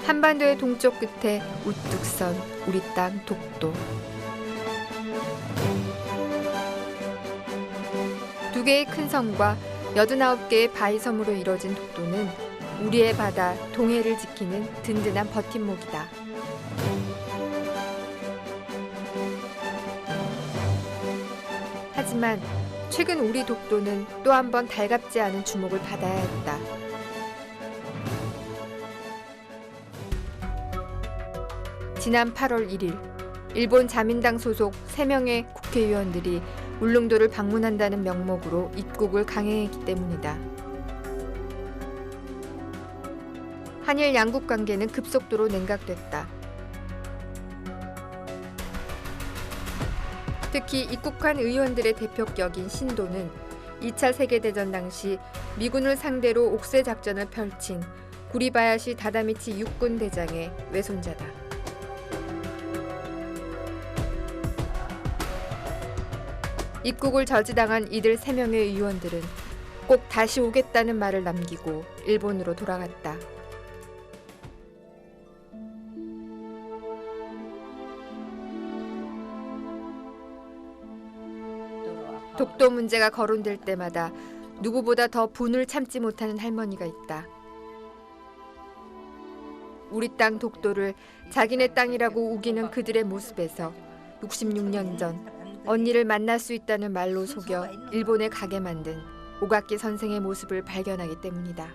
한반도의 동쪽 끝에 우뚝 선 우리 땅 독도. 두 개의 큰 섬과 89개의 바위섬으로 이뤄진 독도는 우리의 바다 동해를 지키는 든든한 버팀목이다. 하지만 최근 우리 독도는 또 한 번 달갑지 않은 주목을 받아야 했다. 지난 8월 1일, 일본 자민당 소속 3명의 국회의원들이 울릉도를 방문한다는 명목으로 입국을 강행했기 때문이다. 한일 양국 관계는 급속도로 냉각됐다. 특히 입국한 의원들의 대표격인 신도는 2차 세계대전 당시 미군을 상대로 옥새 작전을 펼친 구리바야시 다다미치 육군 대장의 외손자다. 입국을 저지당한 이들 3명의 의원들은 꼭 다시 오겠다는 말을 남기고 일본으로 돌아갔다. 독도 문제가 거론될 때마다 누구보다 더 분을 참지 못하는 할머니가 있다. 우리 땅 독도를 자기네 땅이라고 우기는 그들의 모습에서 66년 전 언니를 만날 수 있다는 말로 속여 일본에 가게 만든 오각기 선생의 모습을 발견하기 때문이다.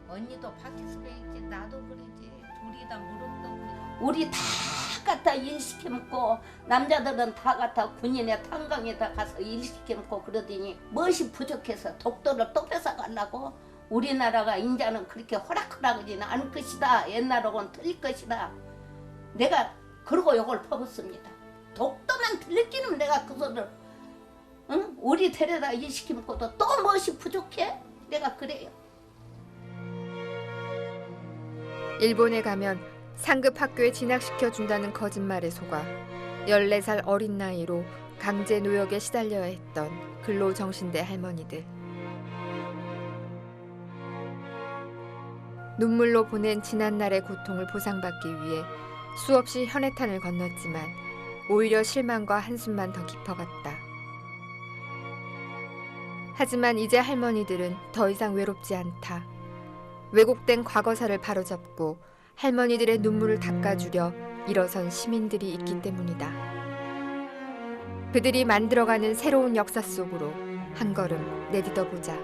언니도 밖에서 그랬지, 나도 그러지, 둘이 다 무릎도 그래. 우리 다 갖다 일시켜 먹고 남자들은 다 갖다 군인의 탄광에다 가서 일시켜 먹고 그러더니 무엇이 부족해서 독도를 또 뺏어가려고? 우리나라가 인자는 그렇게 호락호락하지는 않을 것이다. 옛날하고는 틀릴 것이다. 내가 그러고 욕을 퍼붓습니다. 독도만 들렸기는 내가 그 소리를, 응? 우리 데려다 일시켜 먹고도 또 무엇이 부족해? 내가 그래요. 일본에 가면 상급 학교에 진학시켜준다는 거짓말에 속아 14살 어린 나이로 강제 노역에 시달려야 했던 근로정신대 할머니들. 눈물로 보낸 지난날의 고통을 보상받기 위해 수없이 현해탄을 건넜지만 오히려 실망과 한숨만 더 깊어갔다. 하지만 이제 할머니들은 더 이상 외롭지 않다. 왜곡된 과거사를 바로잡고 할머니들의 눈물을 닦아주려 일어선 시민들이 있기 때문이다. 그들이 만들어가는 새로운 역사 속으로 한 걸음 내딛어보자.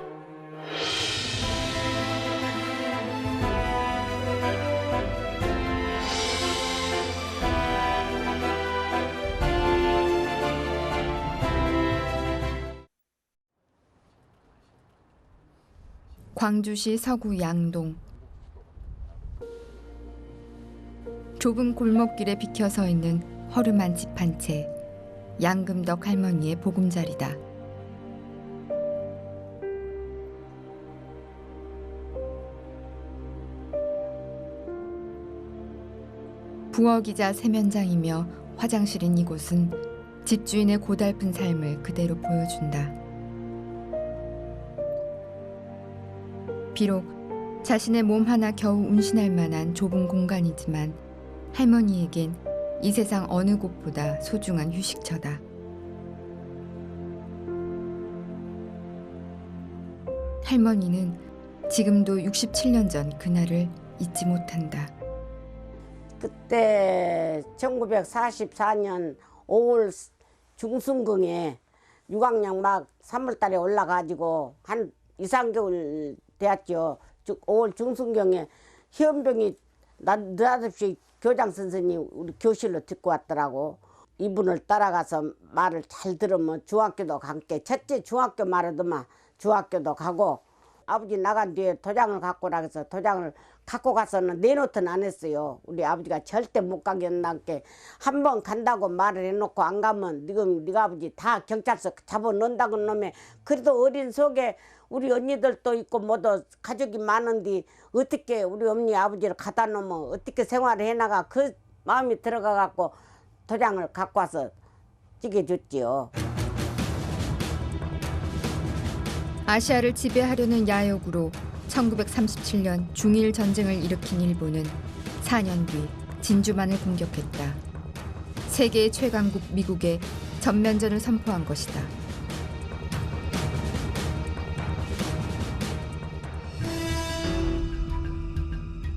광주시 서구 양동. 좁은 골목길에 비켜서 있는 허름한 집 한 채, 양금덕 할머니의 보금자리다. 부엌이자 세면장이며 화장실인 이곳은 집주인의 고달픈 삶을 그대로 보여준다. 비록 자신의 몸 하나 겨우 운신할 만한 좁은 공간이지만 할머니에겐 이 세상 어느 곳보다 소중한 휴식처다. 할머니는 지금도 67년 전 그날을 잊지 못한다. 그때 1944년 5월 중순경에 6학년 막 3월달에 올라가지고 한 2, 3개월 되었죠. 5월 중순경에 희연병이 느닷없이 교장 선생님 우리 교실로 듣고 왔더라고. 이분을 따라가서 말을 잘 들으면 중학교도 갈게. 첫째 중학교 말하더만 중학교도 가고, 아버지 나간 뒤에 도장을 갖고 나가서 도장을 갖고 가서는 내놓든 안 했어요. 우리 아버지가 절대 못 가게 한다께 한 번 간다고 말을 해놓고 안 가면 네가 아버지 다 경찰서 잡아놓는다고 놈에. 그래도 어린 속에 우리 언니들도 있고 모두 가족이 많은데 어떻게 우리 어머니 아버지를 갖다 놓으면 어떻게 생활을 해나가, 그 마음이 들어가 갖고 도장을 갖고 와서 찍어줬지요. 아시아를 지배하려는 야욕으로 1937년 중일 전쟁을 일으킨 일본은 4년 뒤 진주만을 공격했다. 세계의 최강국 미국에 전면전을 선포한 것이다.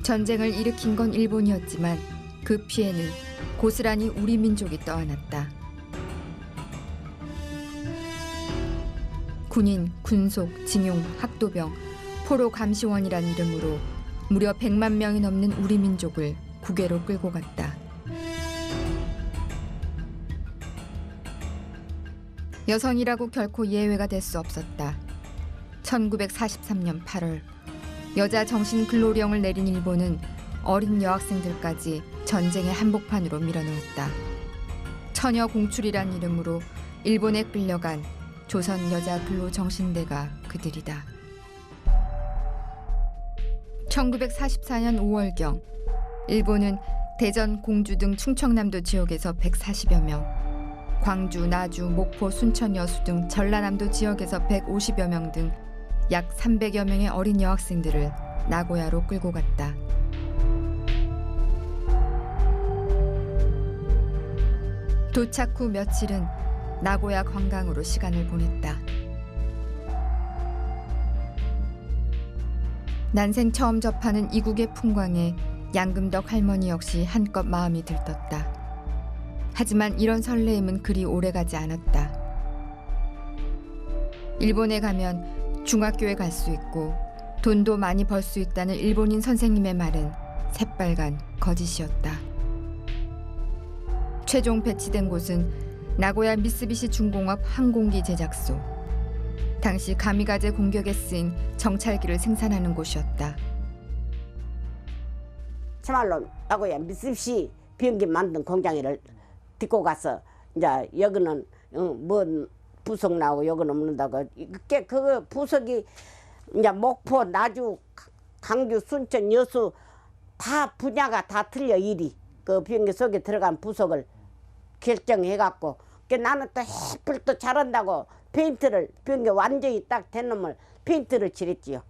전쟁을 일으킨 건 일본이었지만 그 피해는 고스란히 우리 민족이 떠안았다. 군인, 군속, 징용, 학도병, 포로 감시원이란 이름으로 무려 100만 명이 넘는 우리 민족을 국외로 끌고 갔다. 여성이라고 결코 예외가 될 수 없었다. 1943년 8월 여자 정신 근로령을 내린 일본은 어린 여학생들까지 전쟁의 한복판으로 밀어넣었다. 처녀 공출이란 이름으로 일본에 끌려간 조선 여자 근로정신대가 그들이다. 1944년 5월경 일본은 대전, 공주 등 충청남도 지역에서 140여 명, 광주, 나주, 목포, 순천, 여수 등 전라남도 지역에서 150여 명 등 약 300여 명의 어린 여학생들을 나고야로 끌고 갔다. 도착 후 며칠은 나고야 관광으로 시간을 보냈다. 난생 처음 접하는 이국의 풍광에 양금덕 할머니 역시 한껏 마음이 들떴다. 하지만 이런 설레임은 그리 오래가지 않았다. 일본에 가면 중학교에 갈 수 있고 돈도 많이 벌 수 있다는 일본인 선생님의 말은 새빨간 거짓이었다. 최종 배치된 곳은 나고야 미쓰비시 중공업 항공기 제작소. 당시 가미가제 공격에 쓰인 정찰기를 생산하는 곳이었다. 참말로 나고야 미쓰비시 비행기 만든 공장을 딛고 가서 이제 여기는 뭐 부속 나오고 여기는 없는다고. 그 부속이 이제 목포, 나주, 강주, 순천, 여수 다 분야가 다 틀려 일이. 그 비행기 속에 들어간 부속을 결정해갖고 나는 또 해플 또 잘한다고 페인트를 비행기 완전히 딱 된 놈을 페인트를 칠했지요.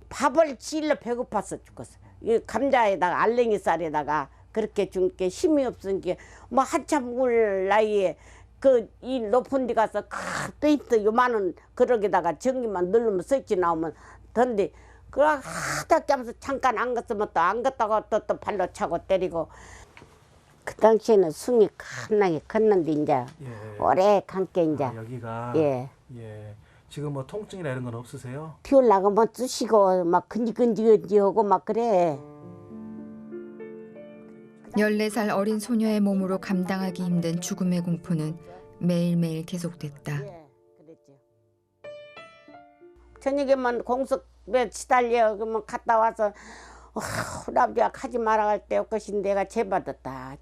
밥을 질러 배고파서 죽었어. 이 감자에다가 알랭이 쌀에다가 그렇게 준 게 힘이 없으니까 뭐 한참 울 나이에 그 이 높은 데 가서 큰 페인트 요만한 그릇에다가 전기만 누르면 스위치 나오면 던데 그거 하다 하면서 잠깐 안 갔으면 또 안 갔다가 또 발로 차고 때리고. 그 당시에는 숭이 겁나게 컸는데 이제 오래 감게 이제 여기가 예. 지금 뭐 통증이나 이런 건 없으세요? 비 올라가 뭐 쑤시고 막 근지근지하고 막 그래. 14살 어린 소녀의 몸으로 감당하기 힘든 죽음의 공포는 매일매일 계속됐다. 그랬죠. 저녁에만 공습에 시달려 그러면 갔다 와서 우리아버지가 가지 말아 갈 때 것이 내가 죄받았다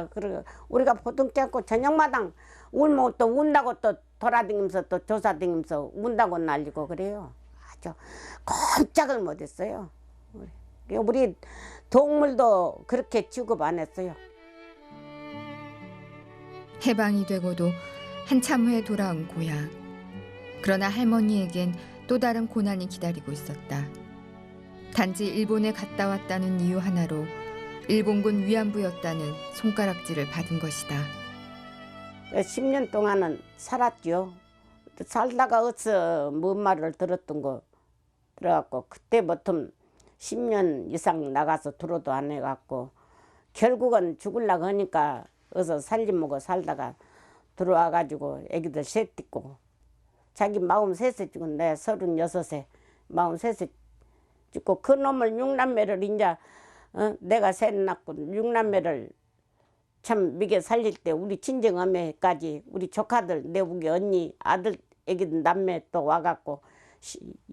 그러고 우리가 보통치 않고 저녁마당 울면 또 운다고 또 돌아다니면서 또 조사다니면서 운다고 날리고 그래요. 아주 꼼짝을 못했어요. 우리 동물도 그렇게 취급 안 했어요. 해방이 되고도 한참 후에 돌아온 고향. 그러나 할머니에겐 또 다른 고난이 기다리고 있었다. 단지 일본에 갔다 왔다는 이유 하나로 일본군 위안부였다는 손가락질을 받은 것이다. 10년 동안은 살았죠. 살다가 어디서 뭔 말을 들었던 거 들어갖고 그때부터 10년 이상 나가서 들어도 안 해갖고 결국은 죽으려고 하니까 어서 살림먹어 살다가 들어와가지고 애기들 셋 있고 자기 43세 죽은 내 36세 43세 죽고 그 놈을 6남매를 이제 내가 셋 낳고 6남매를 참 미게 살릴 때 우리 친정어머니까지 우리 조카들 내 우리 언니 아들 애기들 남매 또 와갖고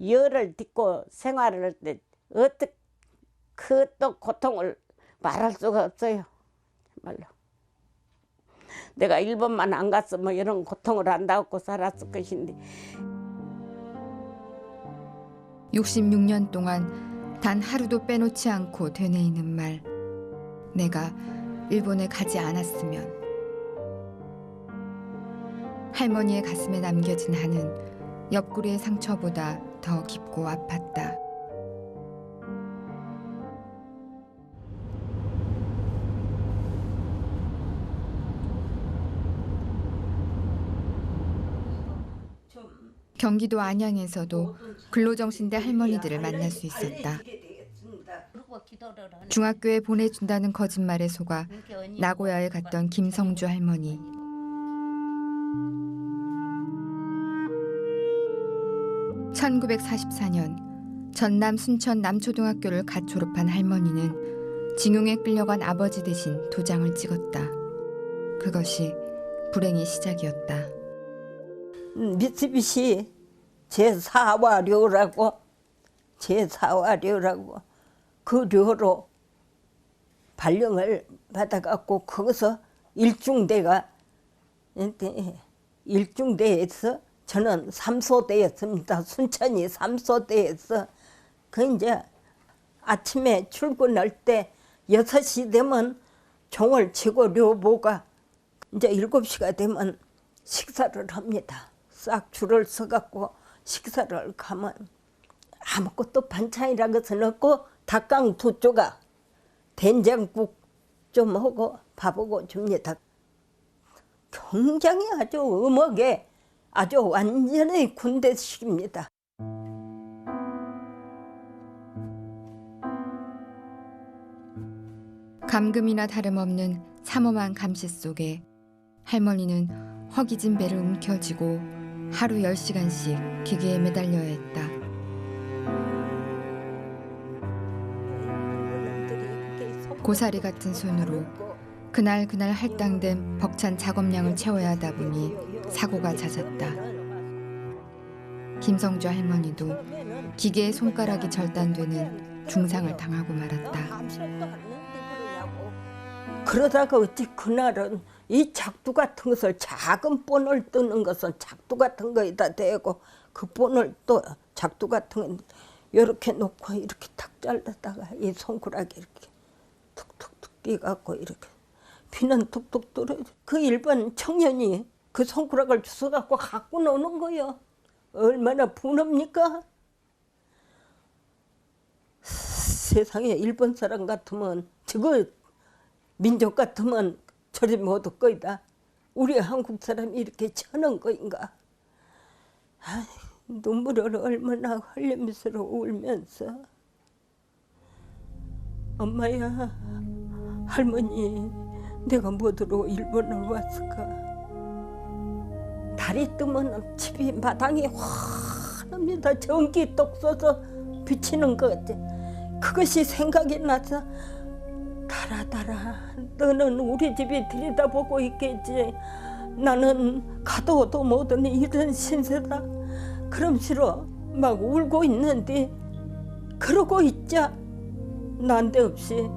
열을 딛고 생활을 할 때 어떻게 그 또 고통을 말할 수가 없어요. 정말로. 내가 일본만 안 갔으면 이런 고통을 안 당하고 살았을 것인데 66년 동안 단 하루도 빼놓지 않고 되뇌이는 말. 내가 일본에 가지 않았으면. 할머니의 가슴에 남겨진 한은 옆구리의 상처보다 더 깊고 아팠다. 경기도 안양에서도 근로정신대 할머니들을 만날 수 있었다. 그리고 기도를 하는 중학교에 보내준다는 거짓말에 속아 이렇게 언니 나고야에 갔던 김성주 할머니. (1944년) 전남 순천 남초등학교를 갓 졸업한 할머니는 징용에 끌려간 아버지 대신 도장을 찍었다. 그것이 불행의 시작이었다. 미쓰비시 제4화료라고 그 료로 발령을 받아갖고 거기서 일중대에서 저는 3소대였습니다. 순천이 3소대에서 그 이제 아침에 출근할 때 6시 되면 종을 치고 료보가 이제 7시가 되면 식사를 합니다. 싹 줄을 서갖고 식사를 가면 아무것도 반찬이란 것은 없고 닭강 2조각 된장국 좀 하고 밥하고 줍니다. 굉장히 아주 음하게 아주 완전히 군대식입니다. 감금이나 다름없는 삼엄한 감시 속에 할머니는 허기진 배를 움켜쥐고 하루 10시간씩 기계에 매달려야 했다. 고사리 같은 손으로 그날 할당된 벅찬 작업량을 채워야 하다 보니 사고가 잦았다. 김성주 할머니도 기계의 손가락이 절단되는 중상을 당하고 말았다. 그러다가 어찌 그날은 이 작두 같은 것을 작은 본을 뜨는 것은 작두 같은 거에다 대고 그 본을 또 작두 같은 거 이렇게 놓고 이렇게 탁 잘랐다가 이 손가락이 이렇게 툭툭툭 뛰갖고 이렇게 피는 툭툭 뚫어. 그 일본 청년이 그 손가락을 주워갖고 갖고 노는 거요. 얼마나 분합니까? 세상에 일본 사람 같으면 저거 민족 같으면 저리 못할 거이다. 우리 한국 사람이 이렇게 쳐는 거인가. 아이, 눈물을 얼마나 흘리면서 울면서 엄마야 할머니 내가 뭐더러 일본을 왔을까. 달이 뜨면 집이 마당이 환합니다. 전기 똑 쏘서 비치는 것 같아. 그것이 생각이 나서 달아 너는 우리 집에 들여다보고 있겠지. 나는 가도 오도 못하는 이런 신세다. 그럼시로 막 울고 있는데 그러고 있자 난데없이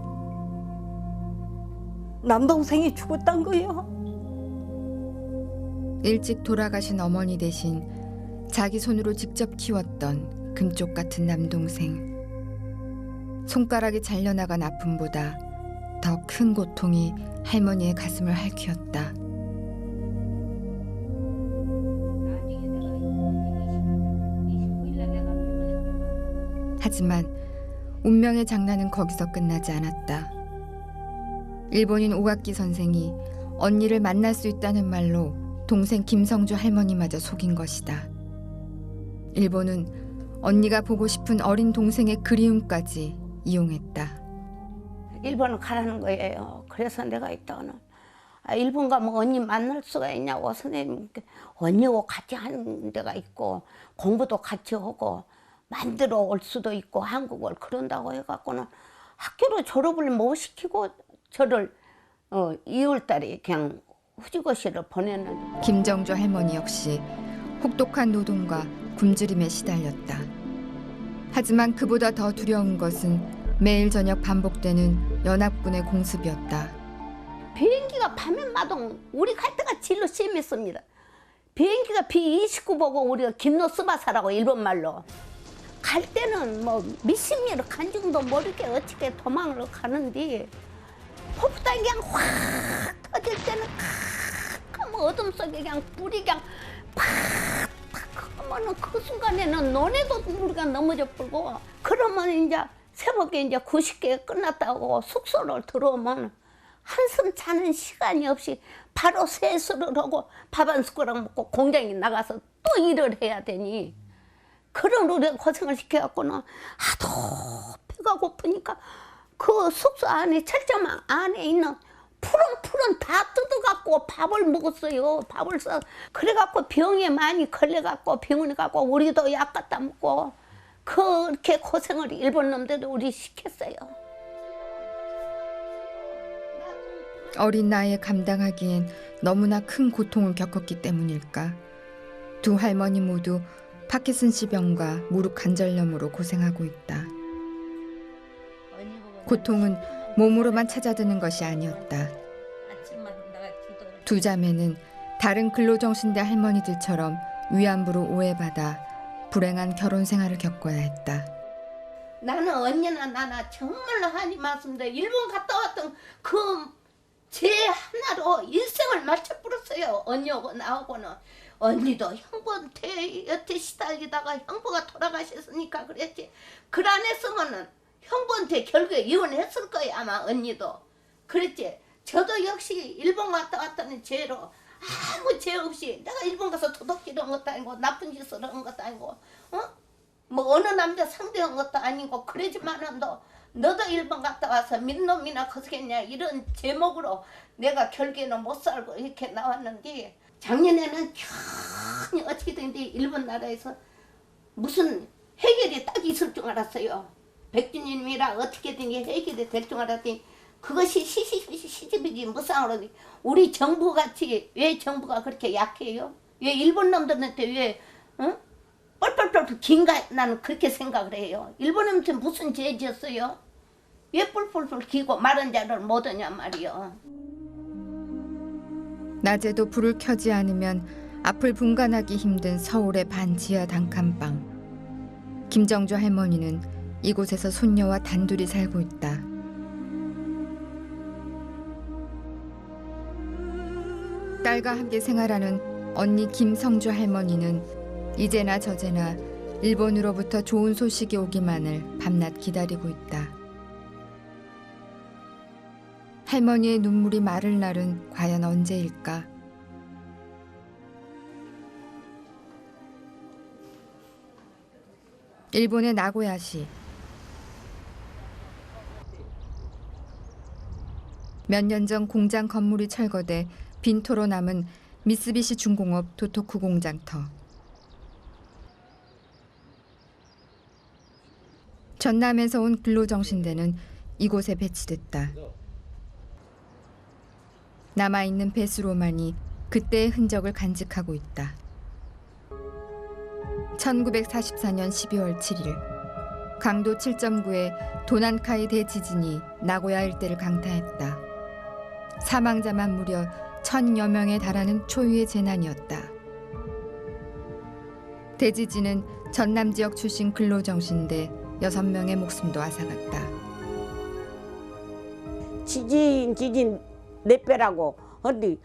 남동생이 죽었단 거요. 일찍 돌아가신 어머니 대신 자기 손으로 직접 키웠던 금쪽 같은 남동생. 손가락이 잘려나간 아픔보다 더 큰 고통이 할머니의 가슴을 핥히었다. 하지만 운명의 장난은 거기서 끝나지 않았다. 일본인 오각기 선생이 언니를 만날 수 있다는 말로 동생 김성주 할머니마저 속인 것이다. 일본은 언니가 보고 싶은 어린 동생의 그리움까지 이용했다. 일본을 가라는 거예요. 그래서 내가 이따가는 일본 가면 언니 만날 수가 있냐고 선생님께 언니하고 같이 하는 데가 있고 공부도 같이 하고 만들어 올 수도 있고 한국을 그런다고 해갖고는 학교로 졸업을 못 시키고 저를 2월달에 그냥 후지고시를 보냈는데 김정주 할머니 역시 혹독한 노동과 굶주림에 시달렸다. 하지만 그보다 더 두려운 것은 매일 저녁 반복되는 연합군의 공습이었다. 비행기가 밤에마다 우리 갈 때가 진로 심했습니다. 비행기가 B-29 보고 우리가 김노스바사라고 일본말로 갈 때는 뭐 몇십 미터 간중도 모르게 어떻게 도망을 가는데 폭탄이 그냥 확 터질 때는 칵 어둠 속에 그냥 불이 그냥 팍 하면은 그 순간에는 논에도 우리가 넘어져 버리고 그러면 이제 새벽에 이제 90개 끝났다고 숙소를 들어오면 한숨 자는 시간이 없이 바로 세수를 하고 밥 한 숟가락 먹고 공장에 나가서 또 일을 해야 되니 그런 우리가 고생을 시켜갖고는 하도 배가 고프니까 그 숙소 안에 철장 안에 있는 푸른 다 뜯어갖고 밥을 먹었어요. 밥을 써 그래갖고 병에 많이 걸려갖고 병원에 가고 우리도 약 갖다 먹고 그렇게 고생을 일본 놈들도 우리 시켰어요. 어린 나이에 감당하기엔 너무나 큰 고통을 겪었기 때문일까. 두 할머니 모두 파키슨씨 병과 무릎 관절염으로 고생하고 있다. 고통은 몸으로만 찾아드는 것이 아니었다. 두 자매는 다른 근로정신대 할머니들처럼 위안부로 오해받아 불행한 결혼 생활을 겪어야 했다. 나는 언니나 나나 정말로 하니 말씀드려 일본 갔다 왔던 그 제 하나로 일생을 맞춰버렸어요. 언니하고 나하고는. 언니도 형부한테 여태 시달리다가 형부가 돌아가셨으니까 그랬지. 그 안 했으면은 형부한테 결국에 이혼했을 거예요. 아마 언니도. 그랬지. 저도 역시 일본 갔다 왔다는 죄로 아무 죄 없이 내가 일본 가서 도둑질한 것도 아니고 나쁜 짓을 한 것도 아니고 뭐 어느 남자 상대한 것도 아니고 그러지만은 너도 일본 갔다 와서 민놈이나 거스겠냐 이런 제목으로 내가 결국에는 못 살고 이렇게 나왔는데 작년에는 전혀 어떻게든 일본 나라에서 무슨 해결이 딱 있을 줄 알았어요. 백주님이라 어떻게든 해결이 될 줄 알았더니 그것이 시집이지 무상으로 우리 정부같이 왜 정부가 그렇게 약해요? 왜 일본 놈들한테 왜 뻘뻘뻘 긴가 나는 그렇게 생각을 해요. 일본 놈한테 무슨 죄 지었어요? 왜 뻘뻘뻘 기고 마른 자를 못 하냐 말이요. 낮에도 불을 켜지 않으면 앞을 분간하기 힘든 서울의 반지하 단칸방. 김정주 할머니는 이곳에서 손녀와 단둘이 살고 있다. 딸과 함께 생활하는 언니 김성주 할머니는 이제나 저제나 일본으로부터 좋은 소식이 오기만을 밤낮 기다리고 있다. 할머니의 눈물이 마를 날은 과연 언제일까? 일본의 나고야시. 몇 년 전 공장 건물이 철거돼 빈토로 남은 미쓰비시 중공업 도토쿠 공장터. 전남에서 온 근로정신대는 이곳에 배치됐다. 남아있는 배수로만이 그때의 흔적을 간직하고 있다. 1944년 12월 7일 강도 7.9의 도난카이 대지진이 나고야 일대를 강타했다. 사망자만 무려 1,000여 명에 달하는 초유의 재난이었다. 대지진은 전남 지역 출신 근로정신대 6명의 목숨도 앗아갔다. 지진 내 빼라고 어디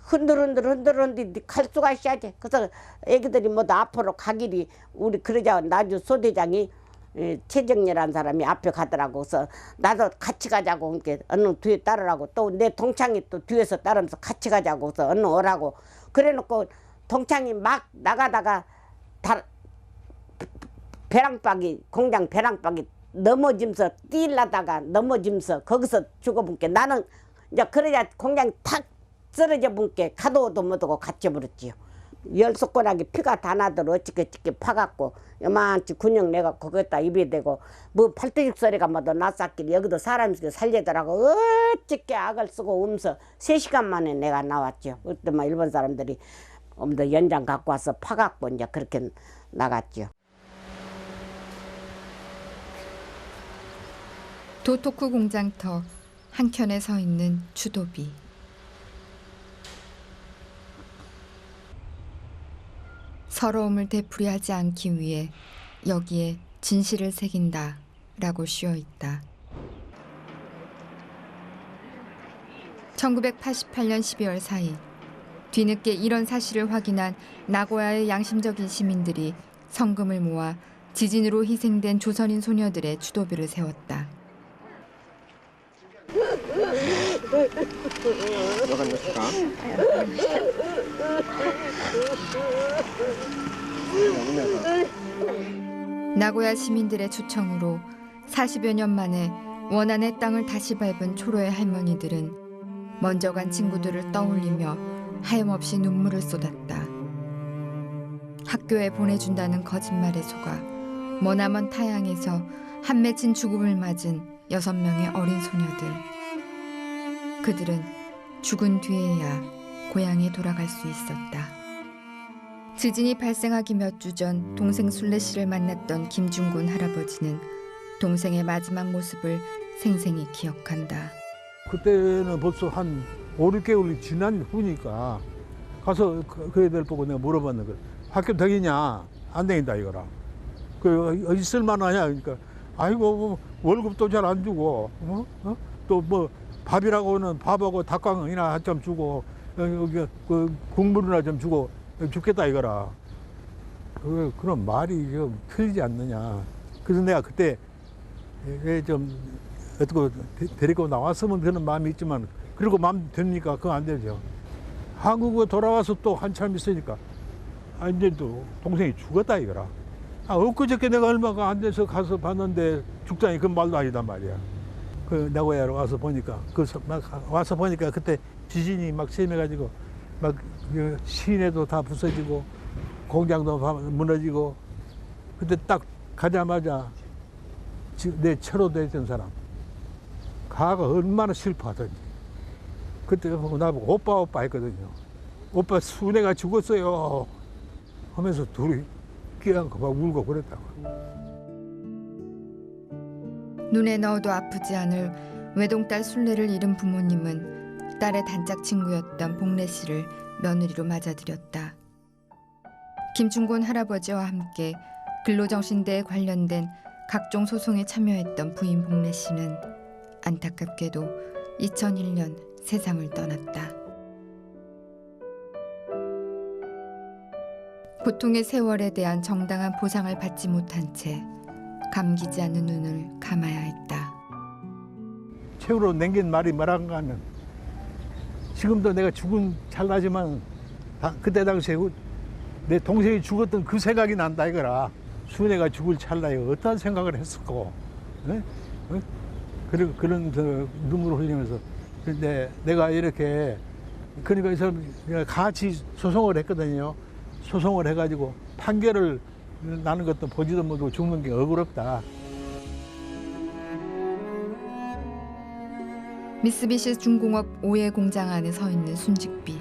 흔들흔들 갈 수가 있어야지. 그래서 애기들이 모두 앞으로 가길이 우리 그러자 나주 소대장이 최정렬한 사람이 앞에 가더라고. 그래서 나도 같이 가자고 그러니까 언능 뒤에 따르라고 또 내 동창이 또 뒤에서 따르면서 같이 가자고 그래서 언능 오라고 그래놓고 동창이 막 나가다가 배랑박이 공장 배랑박이 넘어지면서 뛰려다가 넘어지면서 거기서 죽어본게 나는 이제 그러자 공장 탁 쓰러져 본게 가도도 못하고 갇혀버렸지요. 열손가락에 피가 다 나도록 어찌게 파갖고 요만치 근육 내가 거기다 입에 대고 뭐 팔뚝 소리가 뭐도 났었길래 여기도 사람이 살리더라고. 어찌게 악을 쓰고 오면서 3시간 만에 내가 나왔죠. 그때 막 일본 사람들이 엄더 연장 갖고 와서 파갖고 이제 그렇게 나갔죠. 도토쿠 공장터 한켠에 서 있는 추도비. 서러움을 되풀이하지 않기 위해 여기에 진실을 새긴다라고 씌어있다. 1988년 12월 4일 뒤늦게 이런 사실을 확인한 나고야의 양심적인 시민들이 성금을 모아 지진으로 희생된 조선인 소녀들의 추도비를 세웠다. 나고야 시민들의 초청으로 40여 년 만에 원안의 땅을 다시 밟은 초로의 할머니들은 먼저 간 친구들을 떠올리며 하염없이 눈물을 쏟았다. 학교에 보내준다는 거짓말에 속아 머나먼 타향에서 한 맺힌 죽음을 맞은 6명의 어린 소녀들. 그들은 죽은 뒤에야 고향에 돌아갈 수 있었다. 지진이 발생하기 몇 주 전 동생 순례 씨를 만났던 김중곤 할아버지는 동생의 마지막 모습을 생생히 기억한다. 그때는 벌써 한 5, 6개월이 지난 후니까 가서 그 애들 보고 내가 물어봤는 거야. 학교 되겠냐? 안 되겠다 이거라. 그 있을 만하냐? 그러니까 아이고 뭐 월급도 잘 안 주고 또 뭐 밥이라고는 밥하고 닭강이나 한 점 주고 여기 그 국물이나 좀 주고 죽겠다 이거라. 그런 말이 좀 틀리지 않느냐. 그래서 내가 그때 좀 어떻게 데리고 나왔으면 그런 마음이 있지만 그리고 마음 됩니까? 그거 안 되죠. 한국에 돌아와서 또 한참 있으니까 이제 또 동생이 죽었다 이거라. 엊그저께 내가 얼마가 안 돼서 가서 봤는데 죽다니 그 말도 아니단 말이야. 그 나고야로 와서 보니까 와서 보니까 그때 지진이 막 심해가지고 막 시내도 다 부서지고 공장도 무너지고 그때 딱 가자마자 내 처로 됐던 사람 가가 얼마나 슬퍼하던지 그때 나보고 오빠 했거든요. 오빠 순애가 죽었어요 하면서 둘이 끼안고 막 울고 그랬다고. 눈에 넣어도 아프지 않을 외동딸 순례를 잃은 부모님은 딸의 단짝 친구였던 복래 씨를 며느리로 맞아들였다. 김중곤 할아버지와 함께 근로정신대에 관련된 각종 소송에 참여했던 부인 복래 씨는 안타깝게도 2001년 세상을 떠났다. 고통의 세월에 대한 정당한 보상을 받지 못한 채 감기지 않는 눈을 감아야 했다. 최후로 남긴 말이 뭐란가 하면 지금도 내가 죽은 찰나지만 그때 당시에 내 동생이 죽었던 그 생각이 난다 이거라. 순애가 죽을 찰나에 어떤 생각을 했었고 그런 눈물을 흘리면서 근데 내가 이렇게 그러니까 이 사람 같이 소송을 했거든요. 소송을 해가지고 판결을 나는 것도 보지도 못하고 죽는 게 억울했다. 미쓰비시 중공업 오해 공장 안에 서 있는 순직비.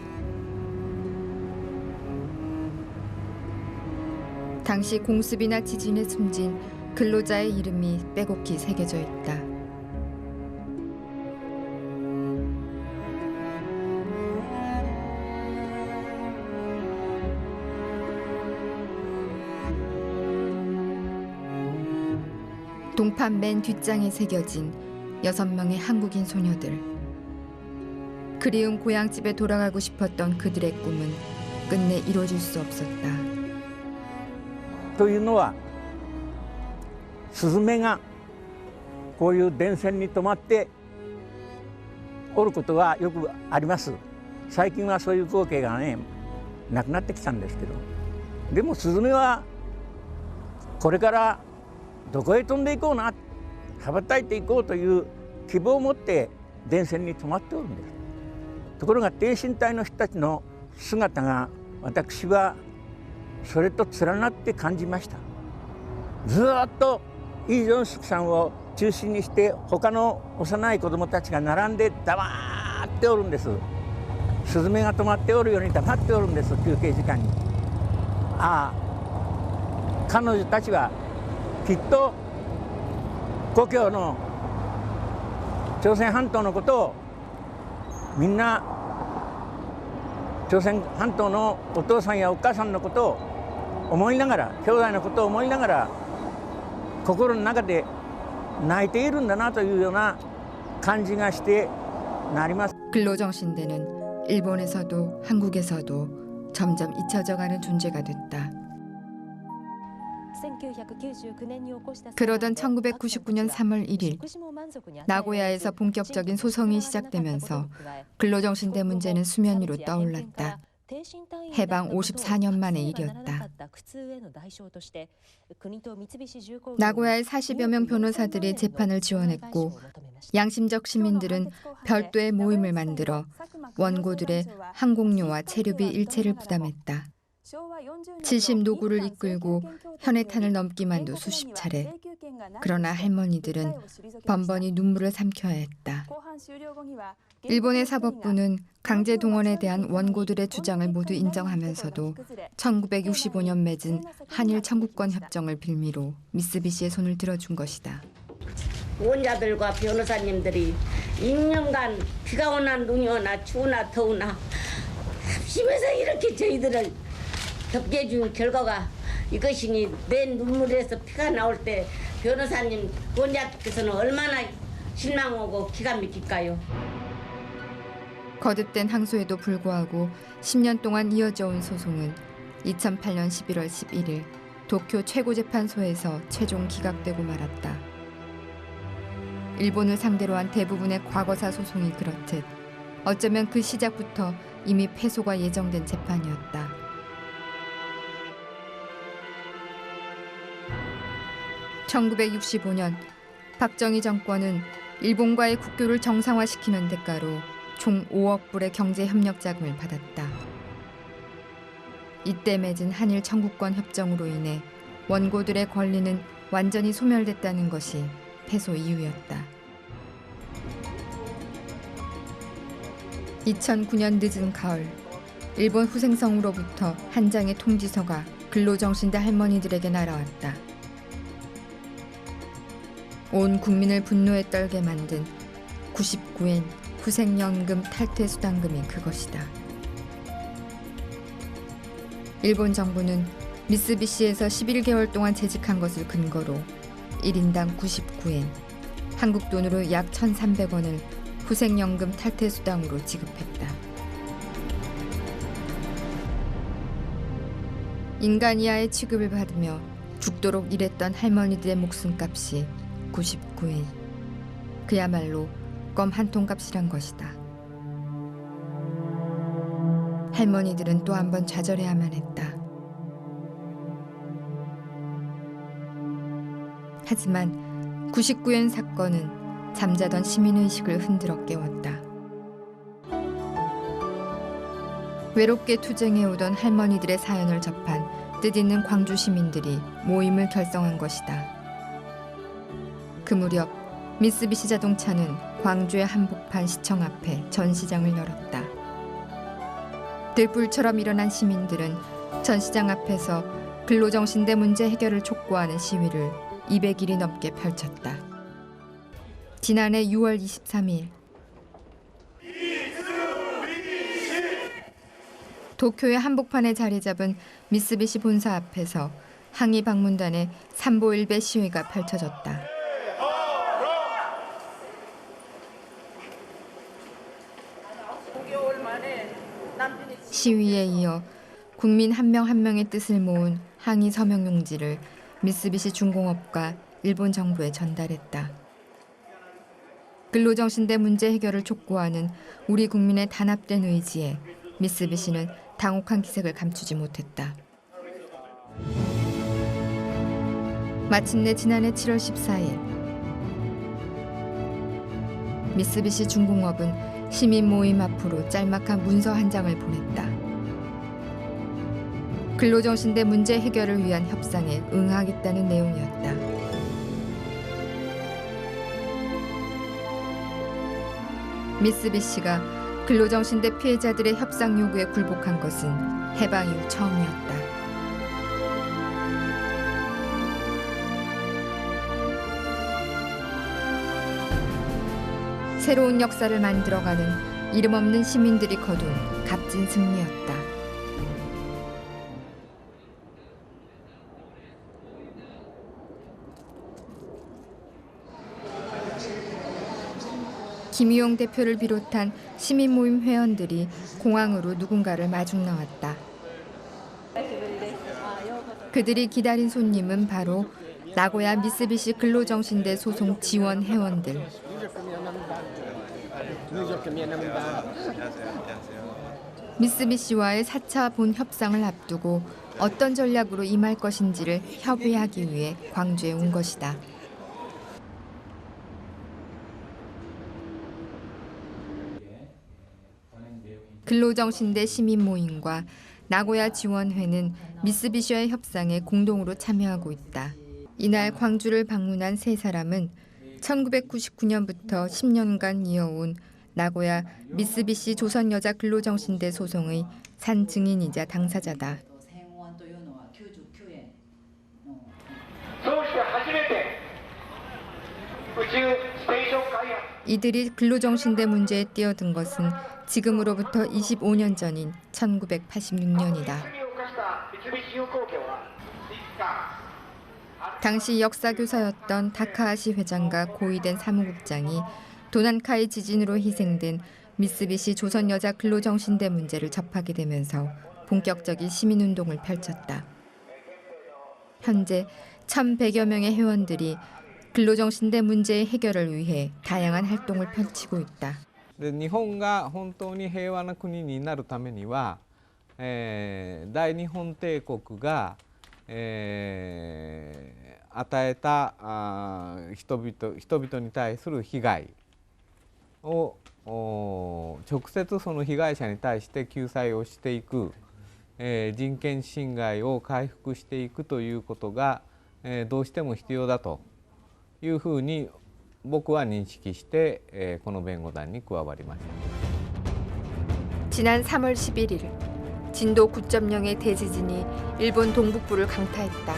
당시 공습이나 지진에 숨진 근로자의 이름이 빼곡히 새겨져 있다. 동판 맨 뒷장에 새겨진 6명의 한국인 소녀들. 그리운 고향집에 돌아가고 싶었던 그들의 꿈은 끝내 이루어질 수 없었다. というのはスズメがこういう電線に止まっておることがよくあります。最近はそういう光景がねなくなってきたんですけど、でもスズメはこれからどこへ飛んでいこうな、羽ばたいていこうという希望を持って電線に止まっておるんです。ところが挺身隊の人たちの姿が私はそれと連なって感じました。ずっとイ・ジョンスクさんを中心にして他の幼い子どもたちが並んで黙っておるんです。スズメが止まっておるように黙っておるんです。休憩時間に彼女たちはきっと故郷の朝鮮半島のことをみんな朝鮮半島のお父さんやお母さんのことを思いながら兄弟のことを思いながら心の中で泣いているんだなというような感じがしてなります。 근로정신대는 일본에서도 한국에서도 점점 잊혀져가는 존재가 됐다. 그러던 1999년 3월 1일 나고야에서 본격적인 소송이 시작되면서 근로정신대 문제는 수면 위로 떠올랐다. 해방 54년 만의 일이었다. 나고야의 40여 명 변호사들이 재판을 지원했고 양심적 시민들은 별도의 모임을 만들어 원고들의 항공료와 체류비 일체를 부담했다. 70 노구를 이끌고 현해탄을 넘기만도 수십 차례. 그러나 할머니들은 번번이 눈물을 삼켜야 했다. 일본의 사법부는 강제 동원에 대한 원고들의 주장을 모두 인정하면서도 1965년 맺은 한일 청구권 협정을 빌미로 미쓰비시의 손을 들어준 것이다. 원자들과 변호사님들이 6년간 비가 오나 눈이 오나 추우나 더우나 합심해서 이렇게 저희들을 덮게 해준 결과가 이것이니 내 눈물에서 피가 나올 때 변호사님, 원자께서는 얼마나 실망하고 기가 막힐까요? 거듭된 항소에도 불구하고 10년 동안 이어져 온 소송은 2008년 11월 11일 도쿄 최고재판소에서 최종 기각되고 말았다. 일본을 상대로 한 대부분의 과거사 소송이 그렇듯 어쩌면 그 시작부터 이미 패소가 예정된 재판이었다. 1965년 박정희 정권은 일본과의 국교를 정상화시키는 대가로 총 5억 불의 경제 협력 자금을 받았다. 이때 맺은 한일 청구권 협정으로 인해 원고들의 권리는 완전히 소멸됐다는 것이 패소 이유였다. 2009년 늦은 가을, 일본 후생성으로부터 한 장의 통지서가 근로정신대 할머니들에게 날아왔다. 온 국민을 분노에 떨게 만든 99엔 후생연금 탈퇴수당금이 그것이다. 일본 정부는 미쓰비시에서 11개월 동안 재직한 것을 근거로 1인당 99엔, 한국 돈으로 약 1,300원을 후생연금 탈퇴수당으로 지급했다. 인간 이하의 취급을 받으며 죽도록 일했던 할머니들의 목숨값이 99엔. 그야말로 껌 한 통값이란 것이다. 할머니들은 또 한 번 좌절해야만 했다. 하지만 99엔 사건은 잠자던 시민의식을 흔들어 깨웠다. 외롭게 투쟁해오던 할머니들의 사연을 접한 뜻있는 광주 시민들이 모임을 결성한 것이다. 그 무렵 미쓰비시 자동차는 광주의 한복판 시청 앞에 전시장을 열었다. 들불처럼 일어난 시민들은 전시장 앞에서 근로정신대 문제 해결을 촉구하는 시위를 200일이 넘게 펼쳤다. 지난해 6월 23일 도쿄의 한복판에 자리 잡은 미쓰비시 본사 앞에서 항의 방문단의 삼보일배 시위가 펼쳐졌다. 시위에 이어 국민 한 명 한 명의 뜻을 모은 항의 서명 용지를 미쓰비시 중공업과 일본 정부에 전달했다. 근로정신대 문제 해결을 촉구하는 우리 국민의 단합된 의지에 미쓰비시는 당혹한 기색을 감추지 못했다. 마침내 지난해 7월 14일 미쓰비시 중공업은 시민 모임 앞으로 짤막한 문서 한 장을 보냈다. 근로정신대 문제 해결을 위한 협상에 응하겠다는 내용이었다. 미쓰비시가 근로정신대 피해자들의 협상 요구에 굴복한 것은 해방 이후 처음이었다. 새로운 역사를 만들어가는 이름 없는 시민들이 거둔 값진 승리였다. 김유용 대표를 비롯한 시민모임 회원들이 공항으로 누군가를 마중 나왔다. 그들이 기다린 손님은 바로 나고야 미쓰비시 근로정신대 소송 지원 회원들. 미쓰비시와의 4차 본 협상을 앞두고 어떤 전략으로 임할 것인지를 협의하기 위해 광주에 온 것이다. 근로정신대 시민모임과 나고야 지원회는 미쓰비시와의 협상에 공동으로 참여하고 있다. 이날 광주를 방문한 세 사람은 1999년부터 10년간 이어온 나고야 미쓰비시 조선여자 근로정신대 소송의 산 증인이자 당사자다. 이들이 근로정신대 문제에 뛰어든 것은 지금으로부터 25년 전인 1986년이다. 당시 역사교사였던 다카하시 회장과 고이덴 사무국장이 도난카이 지진으로 희생된 미쓰비시 조선여자 근로정신대 문제를 접하게 되면서 본격적인 시민운동을 펼쳤다. 현재 1,100여 명의 회원들이 근로정신대 문제의 해결을 위해 다양한 활동을 펼치고 있다. 日本が本当に平和な国になるためには、大日本帝国が、与えた人々に対する被害を直接その被害者に対して救済をしていく、人権侵害を回復していくということが、どうしても必要だというふうに僕は認識して、この弁護団に加わりました。 지난 3월 11일 진도 9.0의 대지진이 일본 동북부를 강타했다.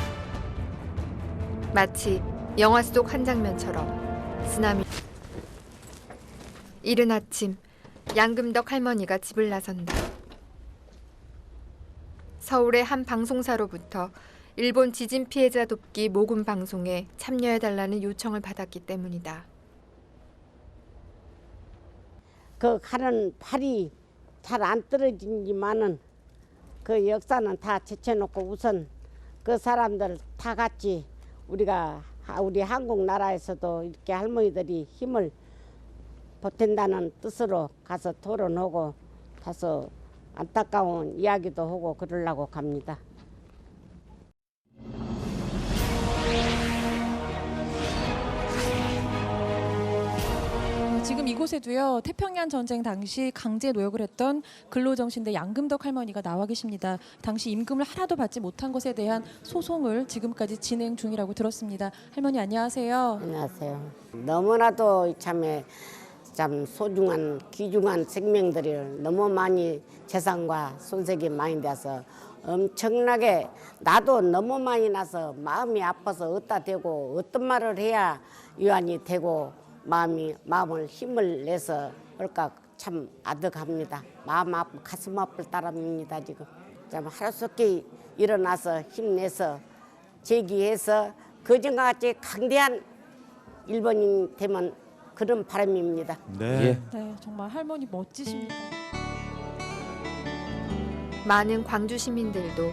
마치 영화 속 한 장면처럼 쓰나미. 이른 아침 양금덕 할머니가 집을 나선다. 서울의 한 방송사로부터 일본 지진 피해자 돕기 모금 방송에 참여해달라는 요청을 받았기 때문이다. 그 가는 팔이 잘 안 떨어지지만은 그 역사는 다 제쳐놓고 우선 그 사람들 다 같이 우리 한국 나라에서도 이렇게 할머니들이 힘을 보탠다는 뜻으로 가서 토론하고 가서 안타까운 이야기도 하고 그러려고 갑니다. 지금 이곳에도요, 태평양 전쟁 당시 강제 노역을 했던 근로정신대 양금덕 할머니가 나와 계십니다. 당시 임금을 하나도 받지 못한 것에 대한 소송을 지금까지 진행 중이라고 들었습니다. 할머니 안녕하세요. 안녕하세요. 너무나도 참 소중한 귀중한 생명들이 너무 많이 재산과 손색이 많이 돼서 엄청나게 나도 너무 많이 나서 마음이 아파서 어디다 대고 어떤 말을 해야 유한이 되고 마음을 힘을 내서 그럴까 참 아득합니다. 가슴 아플 따름입니다. 지금 참 하루속히 일어나서 힘내서 제기해서 그전같이 강대한 일본인 되면 그런 바람입니다. 네. 네, 정말 할머니 멋지십니다. 많은 광주 시민들도